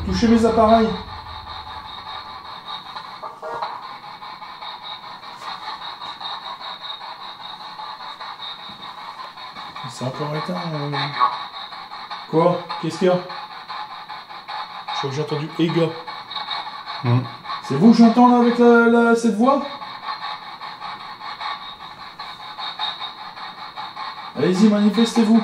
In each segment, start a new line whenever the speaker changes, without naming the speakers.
Touchez mes appareils. C'est encore éteint. Quoi? Qu'est-ce qu'il y a? Je crois que j'ai entendu Ega. C'est vous que j'entends là avec cette voix? Allez-y, manifestez-vous.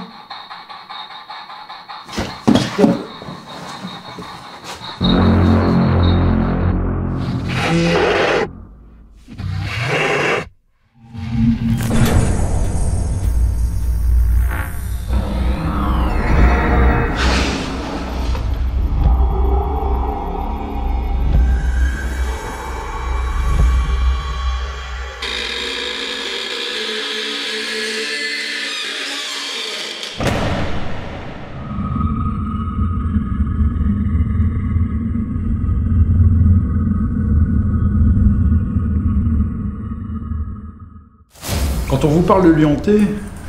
Quand on vous parle de lieu hanté,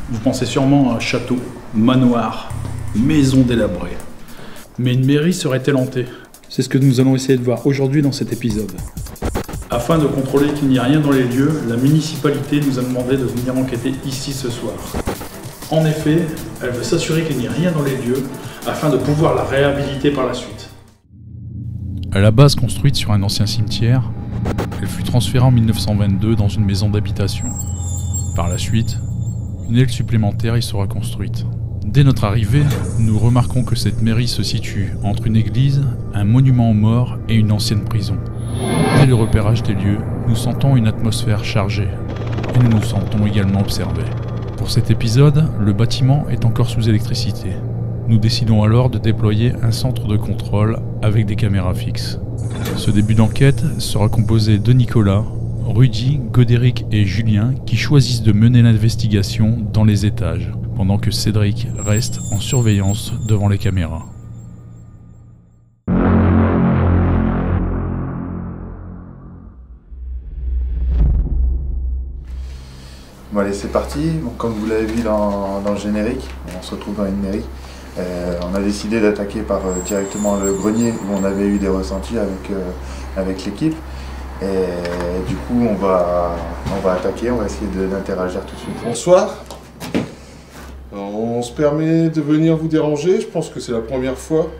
vous pensez sûrement à un château, manoir, maison délabrée. Mais une mairie serait-elle hantée? C'est ce que nous allons essayer de voir aujourd'hui dans cet épisode. Afin de contrôler qu'il n'y ait rien dans les lieux, la municipalité nous a demandé de venir enquêter ici ce soir. En effet, elle veut s'assurer qu'il n'y ait rien dans les lieux afin de pouvoir la réhabiliter par la suite.
À la base construite sur un ancien cimetière, elle fut transférée en 1922 dans une maison d'habitation. Par la suite, une aile supplémentaire y sera construite. Dès notre arrivée, nous remarquons que cette mairie se situe entre une église, un monument aux morts et une ancienne prison. Dès le repérage des lieux, nous sentons une atmosphère chargée et nous nous sentons également observés. Pour cet épisode, le bâtiment est encore sous électricité. Nous décidons alors de déployer un centre de contrôle avec des caméras fixes. Ce début d'enquête sera composé de Nicolas, Rudy, Godéric et Julien qui choisissent de mener l'investigation dans les étages, pendant que Cédric reste en surveillance devant les caméras.
Bon allez, c'est parti. Bon, comme vous l'avez vu dans le générique, on se retrouve dans une mairie. On a décidé d'attaquer par directement le grenier où on avait eu des ressentis avec l'équipe. Et du coup, on va attaquer, on va essayer d'interagir tout de suite.
Bonsoir. On se permet de venir vous déranger, je pense que c'est la première fois.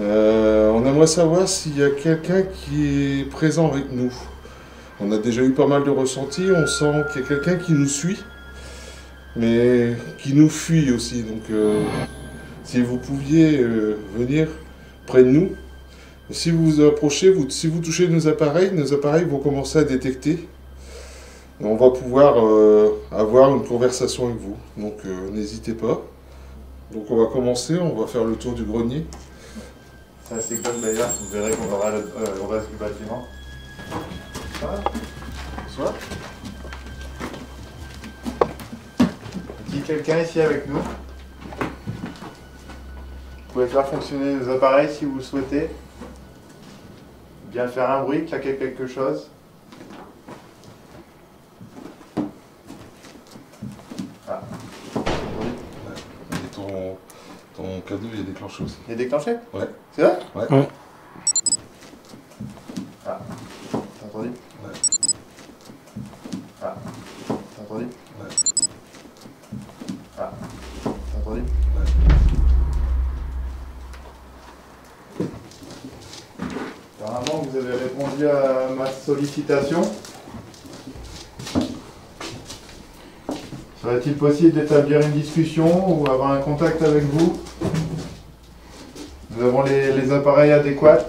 On aimerait savoir s'il y a quelqu'un qui est présent avec nous. On a déjà eu pas mal de ressentis, on sent qu'il y a quelqu'un qui nous suit, mais qui nous fuit aussi. Donc si vous pouviez venir près de nous. Si vous vous approchez, si vous touchez nos appareils vont commencer à détecter. Et on va pouvoir avoir une conversation avec vous. Donc n'hésitez pas. Donc on va commencer, on va faire le tour du grenier.
C'est assez cool d'ailleurs, vous verrez qu'on aura le reste du bâtiment. Bonsoir. Est-il quelqu'un ici avec nous? Vous pouvez faire fonctionner nos appareils si vous le souhaitez. Bien faire un bruit, claquer quelque chose. Ah.
Et ton cadeau, il est déclenché aussi.
Il est déclenché?
Ouais.
C'est vrai?
Ouais.
Ah. T'as entendu?
Ouais.
Ah. T'as entendu?
Ouais.
Ah. T'as entendu? Apparemment, vous avez répondu à ma sollicitation. Serait-il possible d'établir une discussion ou avoir un contact avec vous? Nous avons les appareils adéquats. Est-ce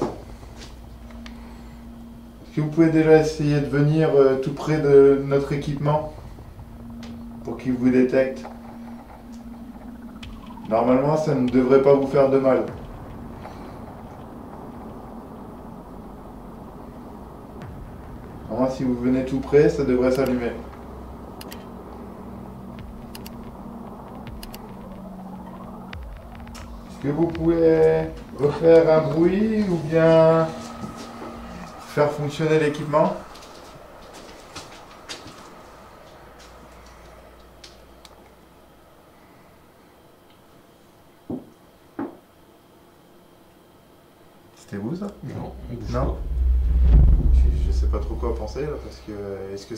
que vous pouvez déjà essayer de venir tout près de notre équipement pour qu'il vous détecte? Normalement, ça ne devrait pas vous faire de mal. Si vous venez tout près, ça devrait s'allumer. Est-ce que vous pouvez refaire un bruit ou bien faire fonctionner l'équipement? C'était vous ça?
Non, on bouge
Non.
pas.
Je sais pas trop quoi penser là, parce que est-ce que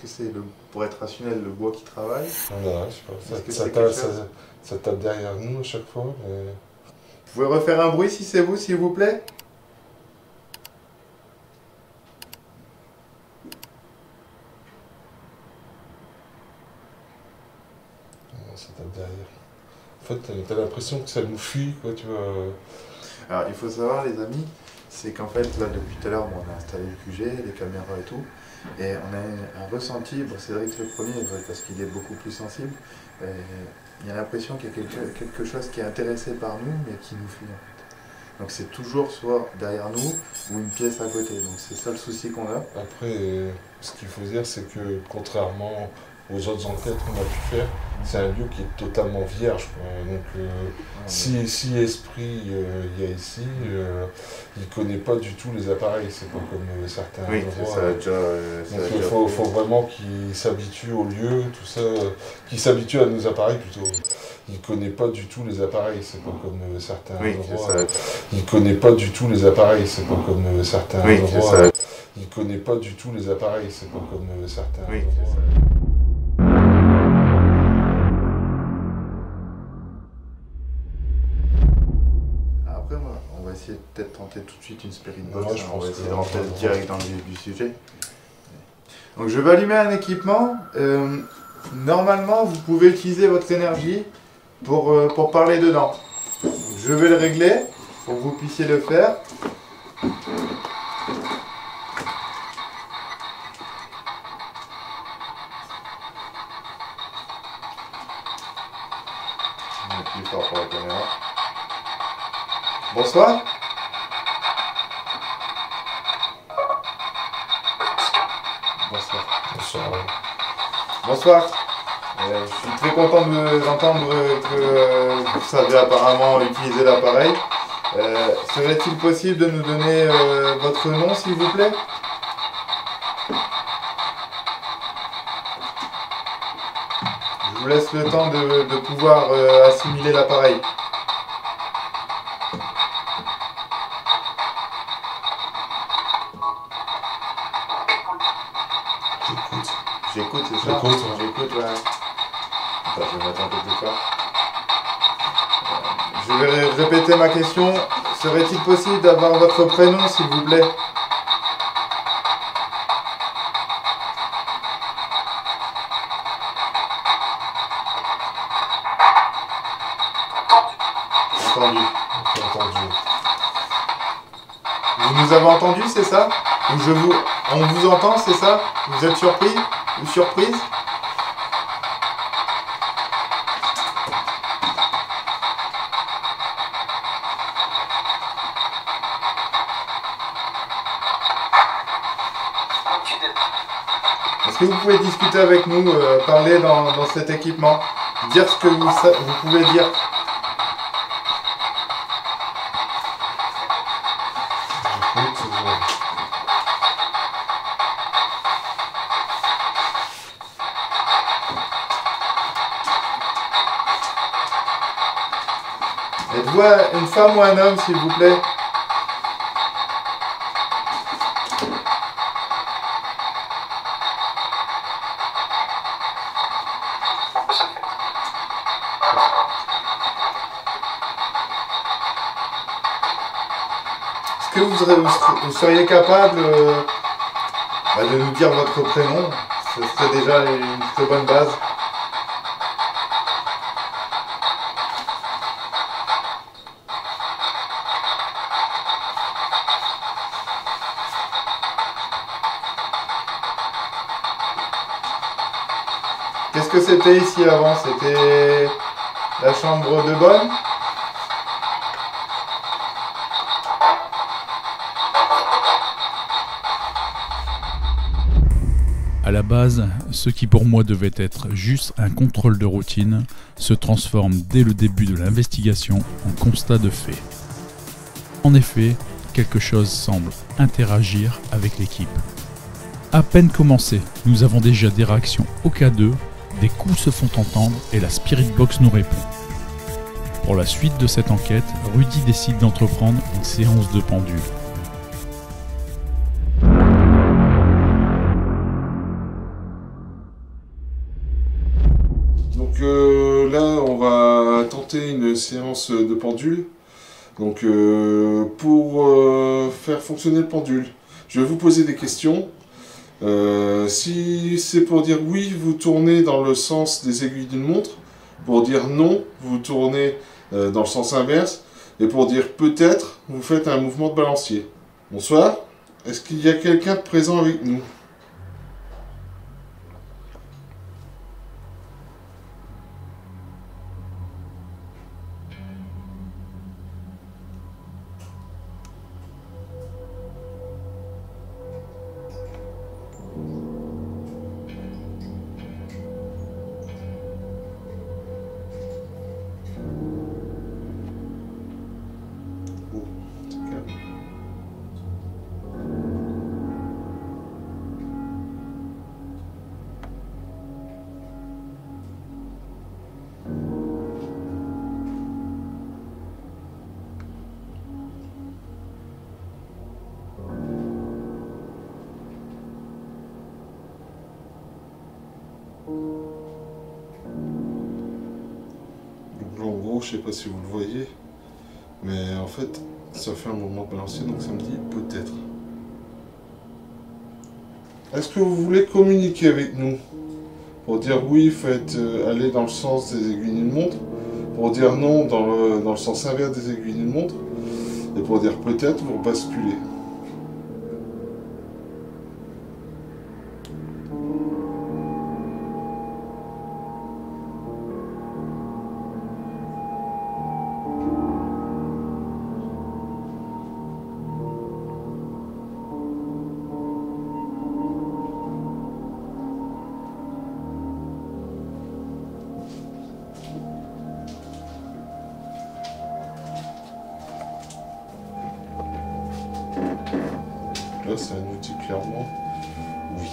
c'est pour être rationnel le bois qui travaille?
Voilà, je sais pas.
Est-ce que
Ça
c'est
tape,
quelque chose
ça tape derrière nous à chaque fois. Mais...
Vous pouvez refaire un bruit si c'est vous, s'il vous plaît?
Non, ça tape derrière. En fait, t'as l'impression que ça nous fuit, quoi, tu vois.
Alors il faut savoir les amis, c'est qu'en fait là depuis tout à l'heure on a installé le QG, les caméras et tout, et on a un ressenti, bon Cédric le premier parce qu'il est beaucoup plus sensible, il y a l'impression qu'il y a quelque chose qui est intéressé par nous mais qui nous fuit en fait. Donc c'est toujours soit derrière nous ou une pièce à côté, donc c'est ça le souci qu'on a.
Après, ce qu'il faut dire, c'est que contrairement aux autres enquêtes qu'on a pu faire, c'est un lieu qui est totalement vierge, quoi. Donc si esprit il y a ici, il ne connaît pas du tout les appareils, c'est pas comme certains
Oui,
endroits.
ça va déjà...
Donc il faut vraiment qu'il s'habitue au lieu, tout ça, qu'il s'habitue à nos appareils plutôt. Il ne connaît pas du tout les appareils, c'est pas comme certains endroits. Il ne connaît pas du tout les appareils, c'est pas comme certains endroits. Il ne connaît pas du tout les appareils, c'est pas comme certains endroits.
Après, on va essayer de peut-être tenter tout de suite une spirit box.
Ouais,
On va essayer de rentrer direct dans le vif du sujet. Donc je vais allumer un équipement. Normalement, vous pouvez utiliser votre énergie pour parler dedans. Donc, je vais le régler pour que vous puissiez le faire. On est plus fort pour la caméra. Bonsoir. Bonsoir.
Bonsoir.
Bonsoir. Je suis très content d'entendre que vous savez apparemment utiliser l'appareil. Serait-il possible de nous donner votre nom, s'il vous plaît? Je vous laisse le temps de pouvoir assimiler l'appareil. J'écoute, c'est ça? J'écoute, ouais. Attends, je vais mettre un peu plus fort. Je vais répéter ma question. Serait-il possible d'avoir votre prénom, s'il vous plaît? Entendu.
Entendu.
Vous nous avez entendu, c'est ça? Ou on vous entend, c'est ça? Vous êtes surpris ou surprise? Est-ce que vous pouvez discuter avec nous, parler dans cet équipement, dire ce que vous pouvez dire? Êtes-vous une femme ou un homme, s'il vous plaît? Est-ce que vous seriez capable de nous dire votre prénom? Ce serait déjà une très bonne base. Qu'est-ce que c'était ici avant? C'était la chambre de bonne?
À la base, ce qui pour moi devait être juste un contrôle de routine se transforme dès le début de l'investigation en constat de fait. En effet, quelque chose semble interagir avec l'équipe. À peine commencé, nous avons déjà des réactions au cas d'eux, des coups se font entendre et la Spirit Box nous répond. Pour la suite de cette enquête, Rudy décide d'entreprendre une séance de pendule.
Donc là, on va tenter une séance de pendule. Donc pour faire fonctionner le pendule, je vais vous poser des questions. Si c'est pour dire oui, vous tournez dans le sens des aiguilles d'une montre. Pour dire non, vous tournez dans le sens inverse. Et pour dire peut-être, vous faites un mouvement de balancier. Bonsoir. Est-ce qu'il y a quelqu'un de présent avec nous ? En gros, je sais pas si vous le voyez, mais en fait, ça fait un mouvement de balancier, donc ça me dit peut-être. Est-ce que vous voulez communiquer avec nous? Pour dire oui, faites aller dans le sens des aiguilles d'une montre. Pour dire non, dans le sens inverse des aiguilles d'une montre. Et pour dire peut-être, vous basculez. Là, c'est un outil clairement. Oui.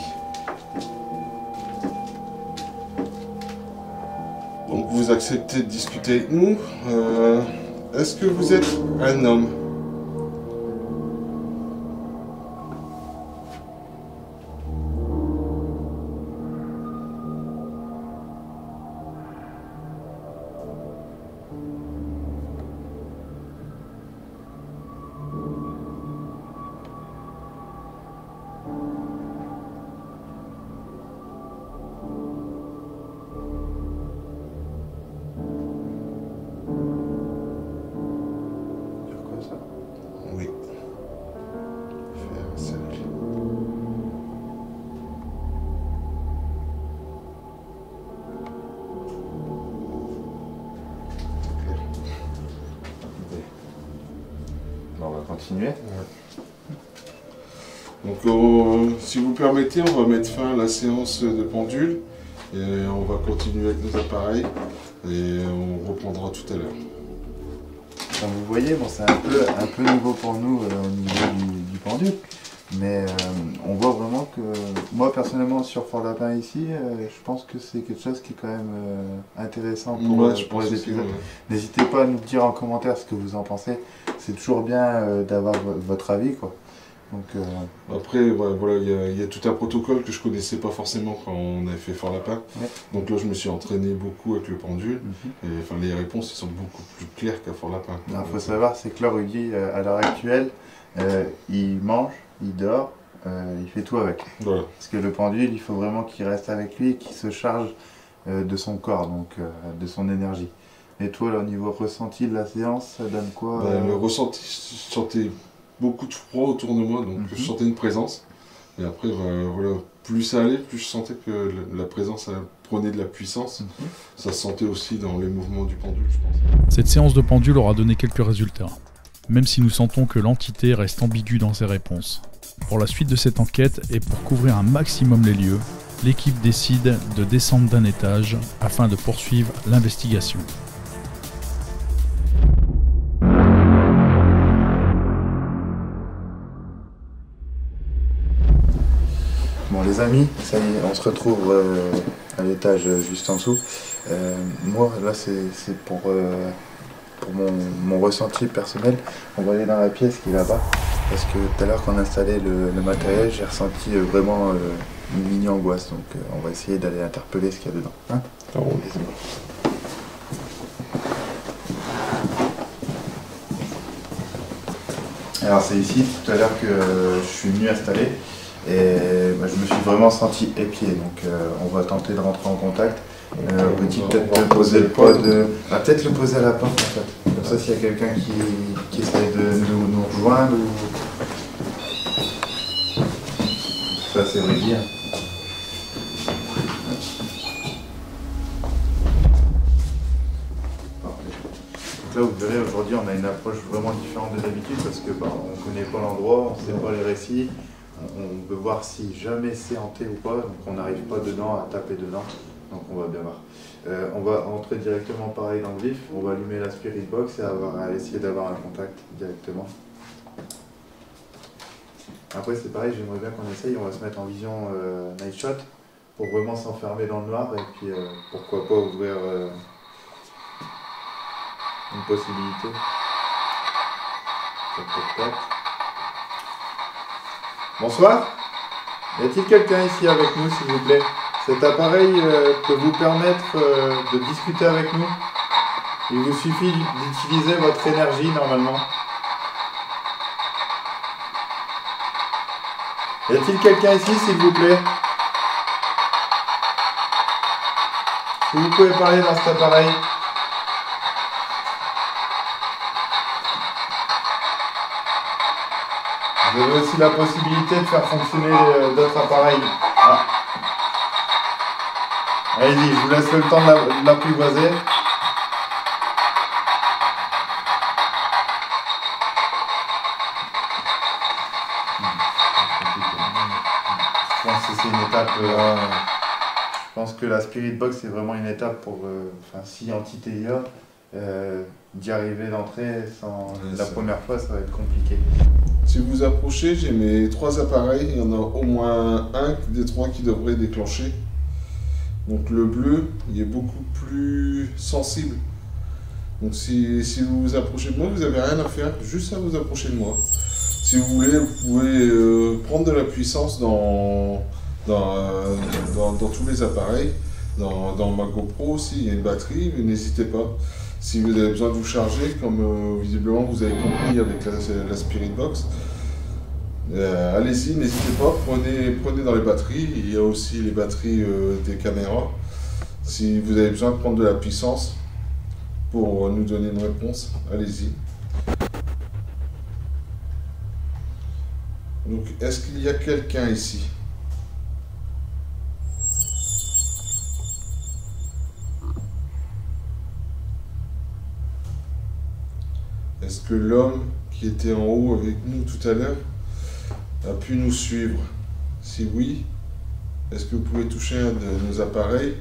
Donc, vous acceptez de discuter avec nous. Est-ce que vous êtes un homme? Oui. Faire un cercle.
Bon, on va continuer.
Ouais. Donc, si vous permettez, on va mettre fin à la séance de pendule et on va continuer avec nos appareils et on reprendra tout à l'heure.
Comme vous voyez, bon, c'est un peu nouveau pour nous au niveau du pendule, mais on voit vraiment que, moi personnellement sur Fort Lapin ici, je pense que c'est quelque chose qui est quand même intéressant pour les épisodes. Ouais. N'hésitez pas à nous dire en commentaire ce que vous en pensez, c'est toujours bien d'avoir votre avis, quoi. Donc,
après, voilà, il y a tout un protocole que je connaissais pas forcément quand on avait fait Fort Lapin. Ouais. Donc là, je me suis entraîné beaucoup avec le pendule. Et enfin, les réponses sont beaucoup plus claires qu'à Fort Lapin.
Il faut savoir, c'est que là, Rudy, à l'heure actuelle, il mange, il dort, il fait tout avec.
Voilà.
Parce que le pendule, il faut vraiment qu'il reste avec lui et qu'il se charge de son corps, donc de son énergie. Et toi, là, au niveau ressenti de la séance, ça donne quoi?
Le ressenti, je sentais beaucoup de froid autour de moi, donc je sentais une présence. Et après, voilà, plus ça allait, plus je sentais que la présence prenait de la puissance. Ça se sentait aussi dans les mouvements du pendule, je pense.
Cette séance de pendule aura donné quelques résultats, même si nous sentons que l'entité reste ambiguë dans ses réponses. Pour la suite de cette enquête et pour couvrir un maximum les lieux, l'équipe décide de descendre d'un étage afin de poursuivre l'investigation.
Bon les amis, ça y est, on se retrouve à l'étage juste en dessous. Moi là c'est pour pour mon ressenti personnel, on va aller dans la pièce qui est là-bas. Parce que tout à l'heure quand on installait le matériel, j'ai ressenti vraiment une mini angoisse. Donc on va essayer d'aller interpeller ce qu'il y a dedans. Hein, alors c'est ici tout à l'heure que je suis venu installer et je me suis vraiment senti épié. Donc on va tenter de rentrer en contact. Peut-être le poser le pod, peut-être le poser à la porte en fait. Comme ça s'il y a quelqu'un qui essaie de nous rejoindre ou... Ça c'est rigide. Là vous verrez aujourd'hui on a une approche vraiment différente de d'habitude parce que on ne connaît pas l'endroit, on ne sait pas les récits, on veut voir si jamais c'est hanté ou pas, donc on n'arrive pas dedans à taper dedans, donc on va bien voir. On va entrer directement pareil dans le vif, on va allumer la spirit box et essayer d'avoir un contact directement. Après c'est pareil, j'aimerais bien qu'on essaye, on va se mettre en vision night shot pour vraiment s'enfermer dans le noir et puis pourquoi pas ouvrir une possibilité. Tac, tac, tac. Bonsoir. Y a-t-il quelqu'un ici avec nous, s'il vous plaît? Cet appareil peut vous permettre de discuter avec nous. Il vous suffit d'utiliser votre énergie normalement. Y a-t-il quelqu'un ici, s'il vous plaît? Si vous pouvez parler dans cet appareil. Vous avez aussi la possibilité de faire fonctionner d'autres appareils. Ah. Allez-y, je vous laisse le temps de l'apprivoiser. Je pense que c'est une étape. Je pense que la Spirit Box c'est vraiment une étape pour, si entité il y a, d'y arriver d'entrée sans la première fois, ça va être compliqué.
Si vous approchez, j'ai mes 3 appareils, il y en a au moins un des 3 qui devrait déclencher. Donc le bleu, il est beaucoup plus sensible. Donc si vous vous approchez de moi, vous n'avez rien à faire, juste à vous approcher de moi. Si vous voulez, vous pouvez prendre de la puissance dans tous les appareils. Dans ma GoPro aussi, il y a une batterie, n'hésitez pas. Si vous avez besoin de vous charger, comme visiblement vous avez compris avec la Spirit Box, allez-y, n'hésitez pas, prenez dans les batteries. Il y a aussi les batteries des caméras. Si vous avez besoin de prendre de la puissance pour nous donner une réponse, allez-y. Donc, est-ce qu'il y a quelqu'un ici? Est-ce que l'homme qui était en haut avec nous tout à l'heure a pu nous suivre? Si oui, est-ce que vous pouvez toucher un de nos appareils?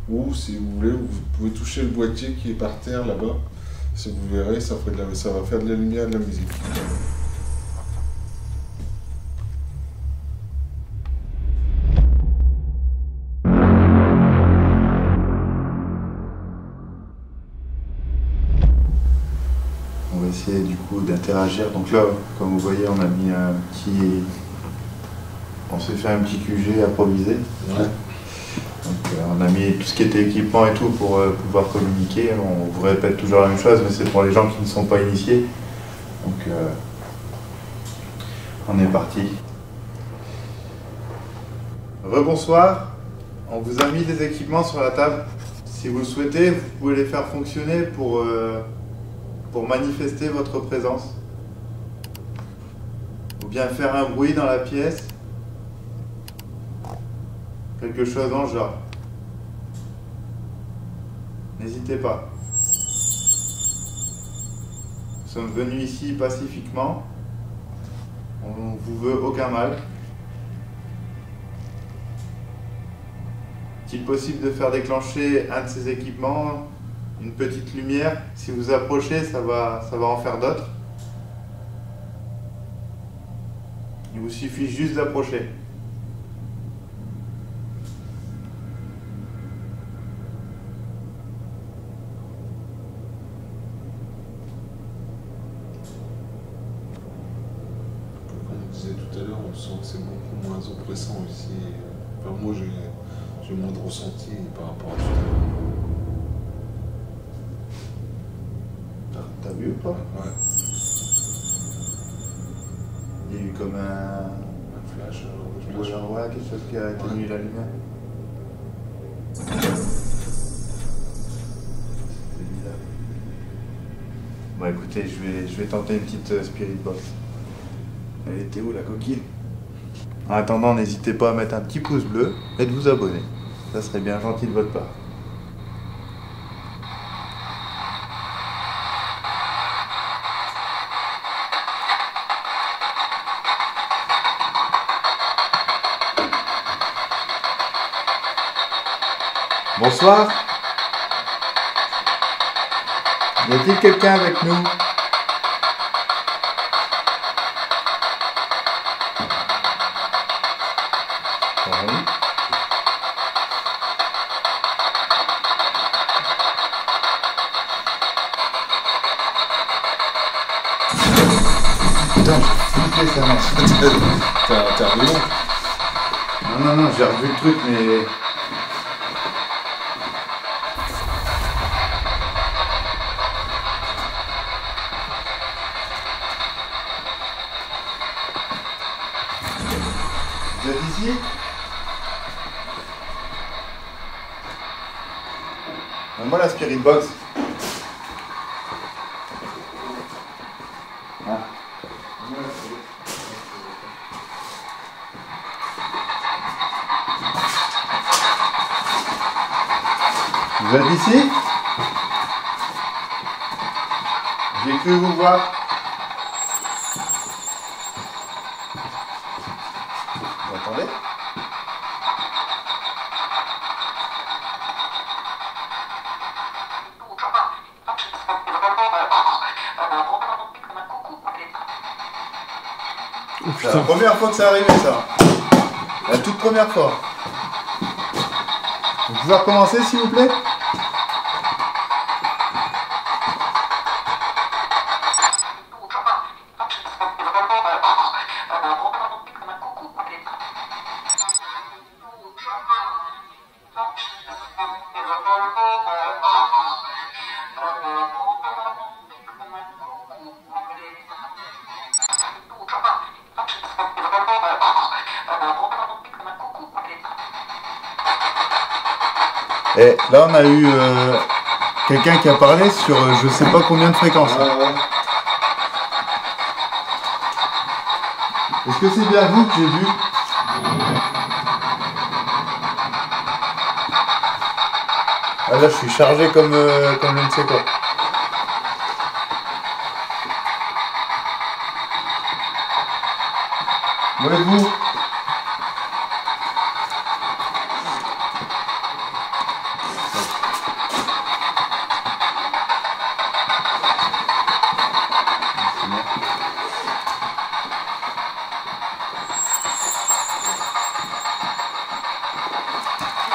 Ou si vous voulez, vous pouvez toucher le boîtier qui est par terre là-bas. Si vous verrez, ça va faire de la lumière et de la musique.
On va essayer du coup d'interagir. Donc là, comme vous voyez, on a mis un petit... On s'est fait un petit QG improvisé.
Ouais.
Donc on a mis tout ce qui était équipement et tout pour pouvoir communiquer. On vous répète toujours la même chose, mais c'est pour les gens qui ne sont pas initiés. Donc on est parti. Rebonsoir. On vous a mis des équipements sur la table. Si vous le souhaitez, vous pouvez les faire fonctionner pour manifester votre présence. Ou bien faire un bruit dans la pièce. Quelque chose dans le genre. N'hésitez pas. Nous sommes venus ici pacifiquement. On ne vous veut aucun mal. Est-il possible de faire déclencher un de ces équipements, une petite lumière? Si vous approchez, ça va en faire d'autres. Il vous suffit juste d'approcher.
disais tout à l'heure, on sent que c'est beaucoup moins oppressant ici. Enfin, moi, j'ai moins de ressenti par rapport à tout à l'heure.
T'as vu ou pas?
Ouais.
Il y a eu comme un
flash.
Ouais, quelque chose qui a éteigné la lumière. C'est bizarre. Bon écoutez, je vais tenter une petite spirit box. Elle était où la coquille? En attendant, n'hésitez pas à mettre un petit pouce bleu et de vous abonner. Ça serait bien gentil de votre part. Bonsoir. Y a-t-il quelqu'un avec nous? Oui. Putain, j'ai flippé ça marche.
T'as raison.
Non, j'ai revu le truc, mais... Vous êtes ici? Donne-moi la spirit box. Ah. Vous êtes ici? J'ai cru vous voir. Vous entendez?
Oh
C'est la
putain.
première fois que ça arrivait ça. La toute première fois. Vous pouvez recommencer s'il vous plaît? Et là on a eu quelqu'un qui a parlé sur je sais pas combien de fréquences. Est-ce que c'est bien vous que j'ai vu? Ah là je suis chargé comme je ne sais quoi. Où êtes-vous?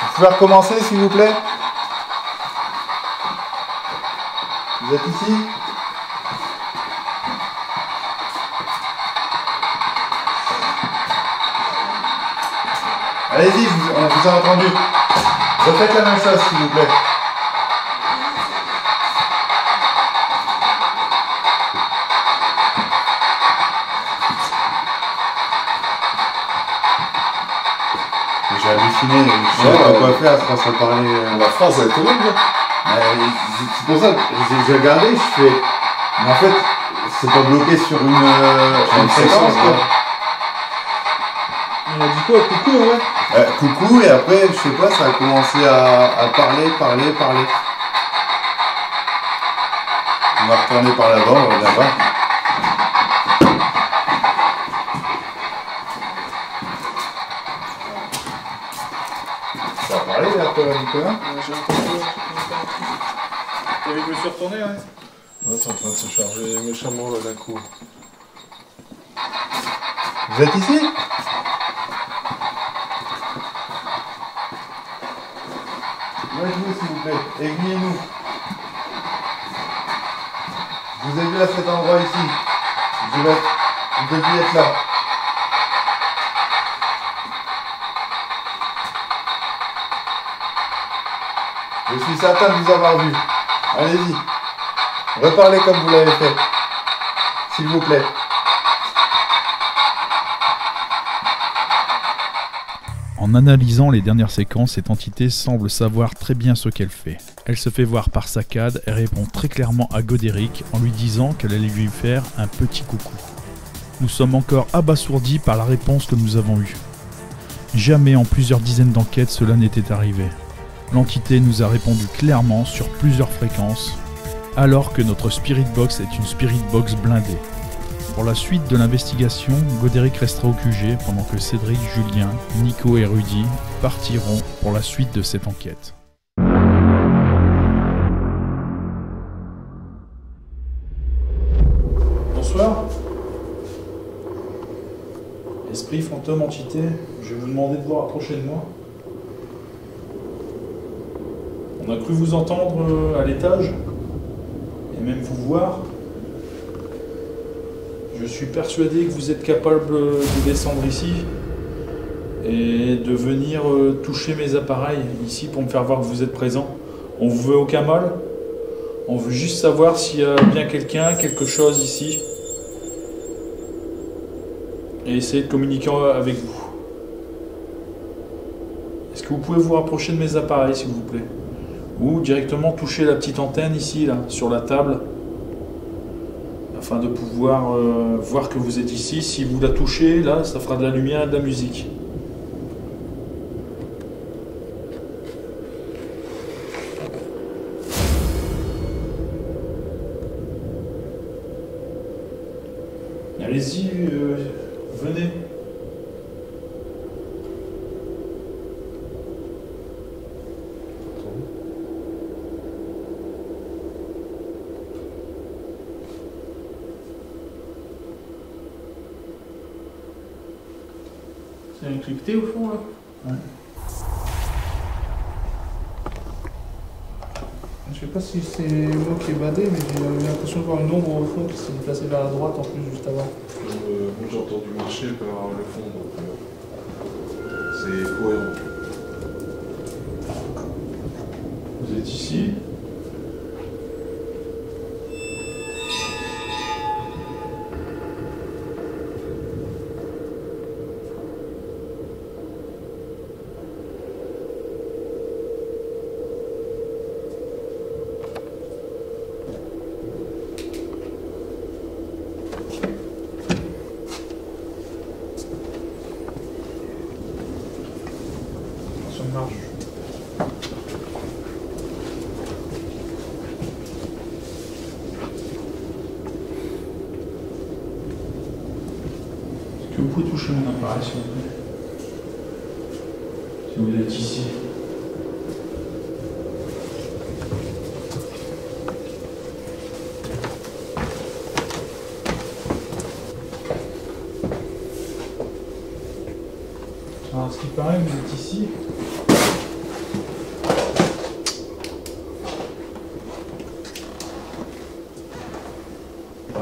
Vous pouvez recommencer s'il vous plaît? Vous êtes ici? Allez-y, on vous a entendu. Refaites la même chose s'il vous plaît. J'ai halluciné, je sais pas quoi faire, je pense à parler.
La phrase a été longue.
C'est pour ça que j'ai regardé, je fais. Mais en fait, c'est pas bloqué sur une séquence quoi.
On a dit quoi? Coucou, ouais.
Coucou, et après, je sais pas, ça a commencé à parler. On va retourner par là-bas, on va bien voir. Ça a parlé là, Nicolas?
J'ai entendu. T'as vu que je me suis retourné, ouais?
Ouais, c'est en train de se charger méchamment là d'un coup.
Vous êtes ici? Où êtes-vous s'il vous plaît? Aiguillez-nous. Je vous ai vu à cet endroit ici. Vous deviez être là. Je suis certain de vous avoir vu. Allez-y. Reparlez comme vous l'avez fait. S'il vous plaît.
En analysant les dernières séquences, cette entité semble savoir très bien ce qu'elle fait. Elle se fait voir par saccade et répond très clairement à Godéric en lui disant qu'elle allait lui faire un petit coucou. Nous sommes encore abasourdis par la réponse que nous avons eue. Jamais en plusieurs dizaines d'enquêtes cela n'était arrivé. L'entité nous a répondu clairement sur plusieurs fréquences, alors que notre Spirit Box est une Spirit Box blindée. Pour la suite de l'investigation, Godéric restera au QG pendant que Cédric, Julien, Nico et Rudy partiront pour la suite de cette enquête.
Bonsoir. Esprit, fantôme, entité, je vais vous demander de vous rapprocher de moi. On a cru vous entendre à l'étage, et même vous voir. Je suis persuadé que vous êtes capable de descendre ici et de venir toucher mes appareils ici pour me faire voir que vous êtes présent. On vous veut aucun mal. On veut juste savoir s'il y a bien quelqu'un, quelque chose ici. Et essayer de communiquer avec vous. Est-ce que vous pouvez vous rapprocher de mes appareils, s'il vous plaît? Ou directement toucher la petite antenne ici, là, sur la table, afin de pouvoir voir que vous êtes ici. Si vous la touchez, là, ça fera de la lumière et de la musique. Allez-y, venez. C'est encrypté au fond là? Ouais.
Je sais pas si c'est moi qui ai badé, mais j'ai l'impression de voir une ombre au fond qui s'est déplacée vers la droite en plus juste avant.
Moi j'ai entendu marcher par le fond, donc c'est cohérent.
Vous êtes ici? Marche. Est-ce que vous pouvez toucher mon appareil, s'il vous plaît? Si vous êtes ici. Alors, ce qui paraît, vous êtes ici.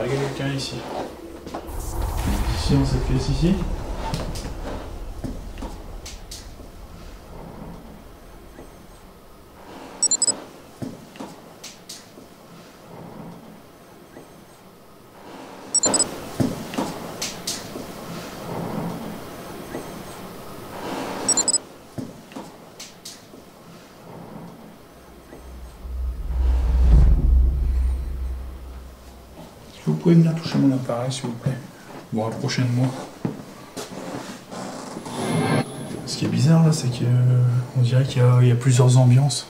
Il y a quelqu'un ici. Ici, dans cette pièce ici. Vous pouvez venir toucher mon appareil, s'il vous plaît. Vous rapprochez de moi. Ce qui est bizarre là, c'est qu'on dirait qu'il y a plusieurs ambiances.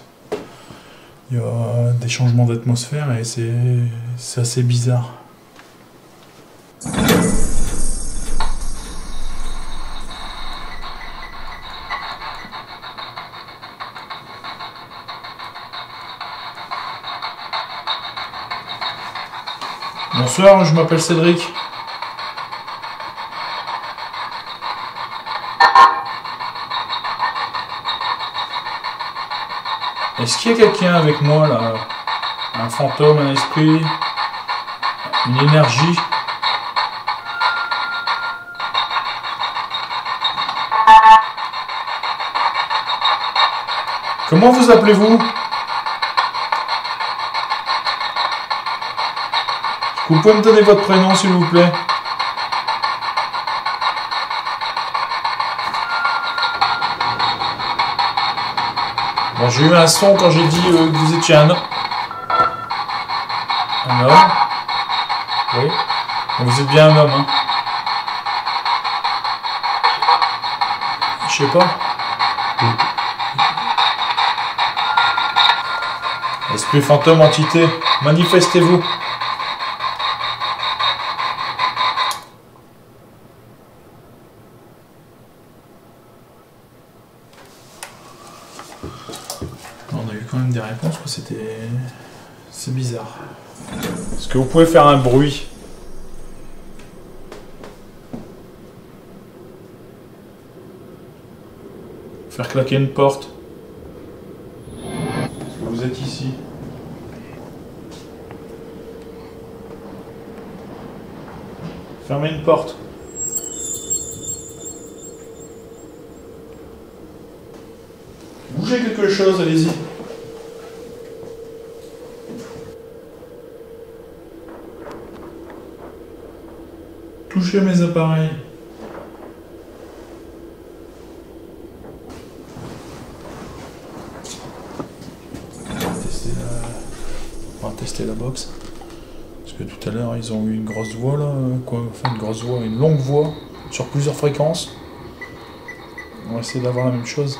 Il y a des changements d'atmosphère et c'est assez bizarre. Bonsoir, je m'appelle Cédric. Est-ce qu'il y a quelqu'un avec moi là? Un fantôme, un esprit, une énergie? Comment vous appelez-vous? Vous pouvez me donner votre prénom, s'il vous plaît? Bon, j'ai eu un son quand j'ai dit que vous étiez un homme. Un homme? Oui. Bon, vous êtes bien un homme, hein? Je sais pas. Esprit fantôme, entité, manifestez-vous. On a eu quand même des réponses, quoi. C'est bizarre. Est-ce que vous pouvez faire un bruit? Faire claquer une porte? Est-ce que vous êtes ici? Fermez une porte. Bougez quelque chose, allez-y. Touchez mes appareils. On va tester la box. Parce que tout à l'heure, ils ont eu une grosse voix là. Enfin, une grosse voix, une longue voix sur plusieurs fréquences. On va essayer d'avoir la même chose.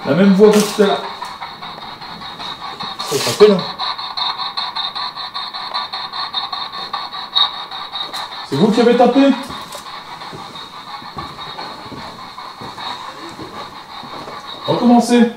La même voix que tout à l'heure. Ça tapé là. C'est vous qui avez tapé? Recommencez.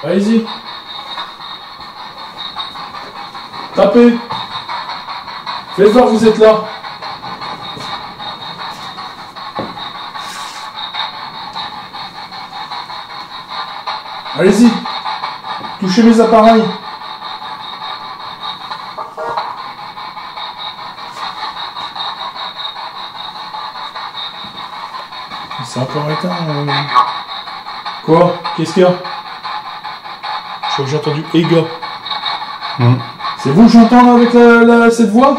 Allez-y. Tapez. Faites voir que vous êtes là. Allez-y. Touchez mes appareils. C'est encore éteint. Quoi? Qu'est-ce qu'il y a? Je crois que j'ai entendu « Ega ». C'est vous que j'entends là avec cette voix?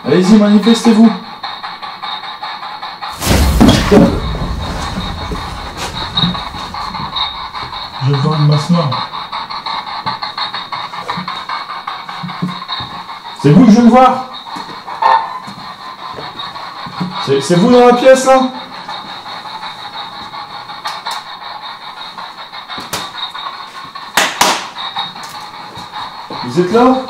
Allez-y, manifestez-vous. Je vois une masse noire. C'est vous que je viens de voir? C'est vous dans la pièce là? Vous êtes là?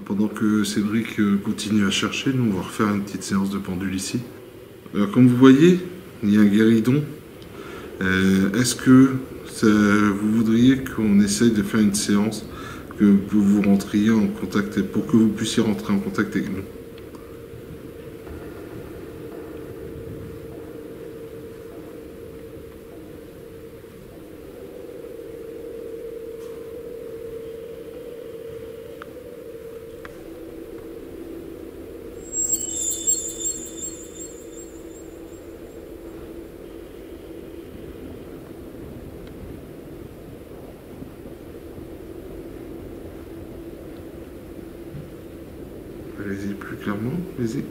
Pendant que Cédric continue à chercher, nous on va refaire une petite séance de pendule ici. Alors, comme vous voyez, il y a un guéridon. Est-ce que vous voudriez qu'on essaye de faire une séance que vous rentriez en contact, pour que vous puissiez rentrer en contact avec nous? Allez-y plus clairement, allez-y.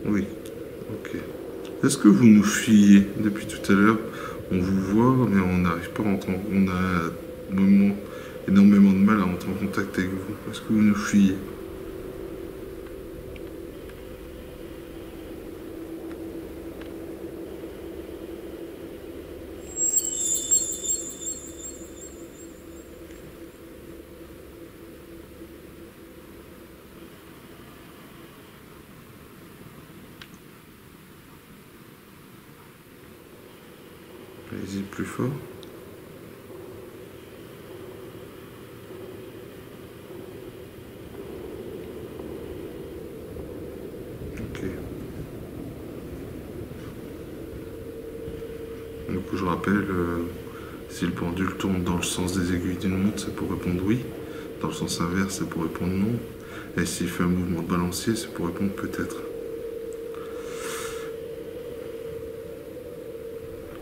Oui, ok. Est-ce que vous nous fuyez depuis tout à l'heure? On vous voit, mais on n'arrive pas à entendre. On a énormément de mal à entrer en contact avec vous. Est-ce que vous nous fuyez? Allez-y plus fort. Ok. Donc je rappelle, si le pendule tourne dans le sens des aiguilles d'une montre, c'est pour répondre oui. Dans le sens inverse, c'est pour répondre non. Et s'il fait un mouvement de balancier, c'est pour répondre peut-être.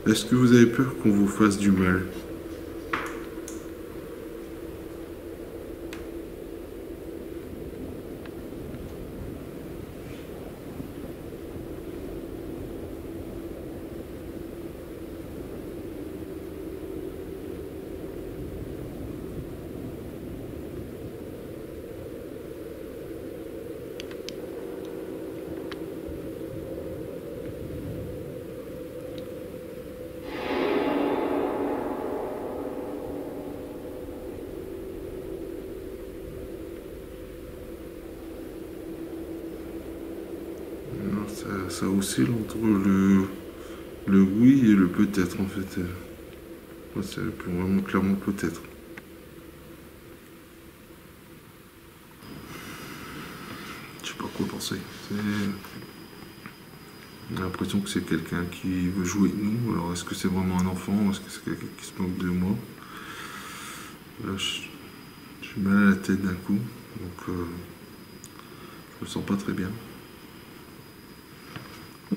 Est-ce que vous avez peur qu'on vous fasse du mal? Ça oscille entre le oui et le peut-être en fait. Ouais, c'est vraiment clairement peut-être. Je sais pas quoi penser. On a l'impression que c'est quelqu'un qui veut jouer avec nous. Alors est-ce que c'est vraiment un enfant? Est-ce que c'est quelqu'un qui se moque de moi? Là, j'ai mal à la tête d'un coup. Donc je me sens pas très bien.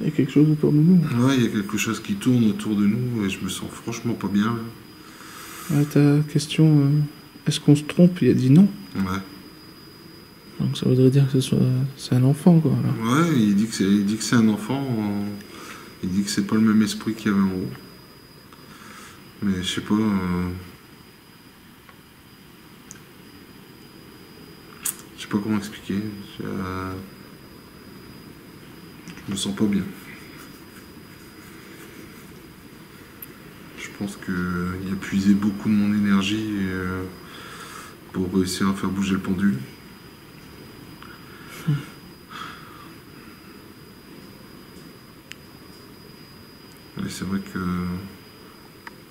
Il y a quelque chose autour de nous.
Ouais, il y a quelque chose qui tourne autour de nous et je me sens franchement pas bien.
Ouais, ta question, est-ce qu'on se trompe? Il a dit non.
Ouais.
Donc ça voudrait dire que c'est un enfant, quoi. Alors.
Ouais, il dit que c'est un enfant. Il dit que c'est pas le même esprit qu'il y avait en haut. Mais je sais pas. Je sais pas comment expliquer. Je me sens pas bien. Je pense qu'il a puisé beaucoup de mon énergie pour réussir à faire bouger le pendule. Et c'est vrai que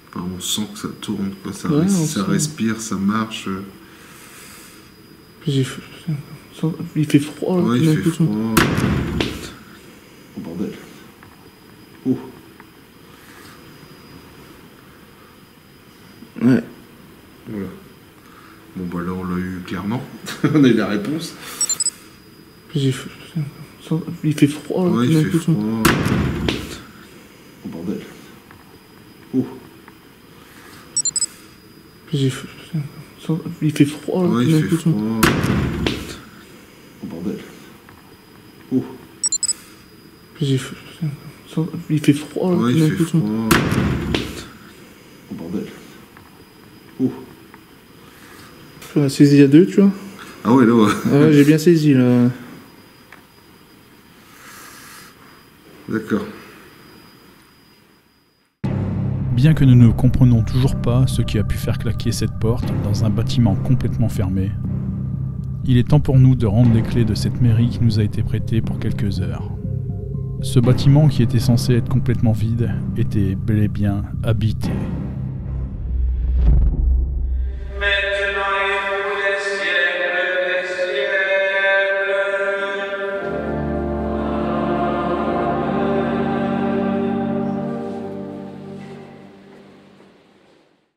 enfin, on sent que ça tourne, quoi. Ça respire, ça marche.
Il fait froid.
Ouais, il fait froid. Oh bordel. Oh.
Ouais.
Voilà. Bon bah là on l'a eu clairement. On a eu la réponse.
Il fait froid.
Ouais, il fait froid. Oh bordel. Oh.
Il fait froid.
Ouais, il fait froid. Oh bordel. Oh.
Il fait froid.
Ouais, il fait froid. Oh bordel. Oh.
On a saisi à deux, tu vois.
Ah ouais, là, ouais.
Ouais, j'ai bien saisi, là.
D'accord.
Bien que nous ne comprenions toujours pas ce qui a pu faire claquer cette porte dans un bâtiment complètement fermé, il est temps pour nous de rendre les clés de cette mairie qui nous a été prêtée pour quelques heures. Ce bâtiment qui était censé être complètement vide était bel et bien habité.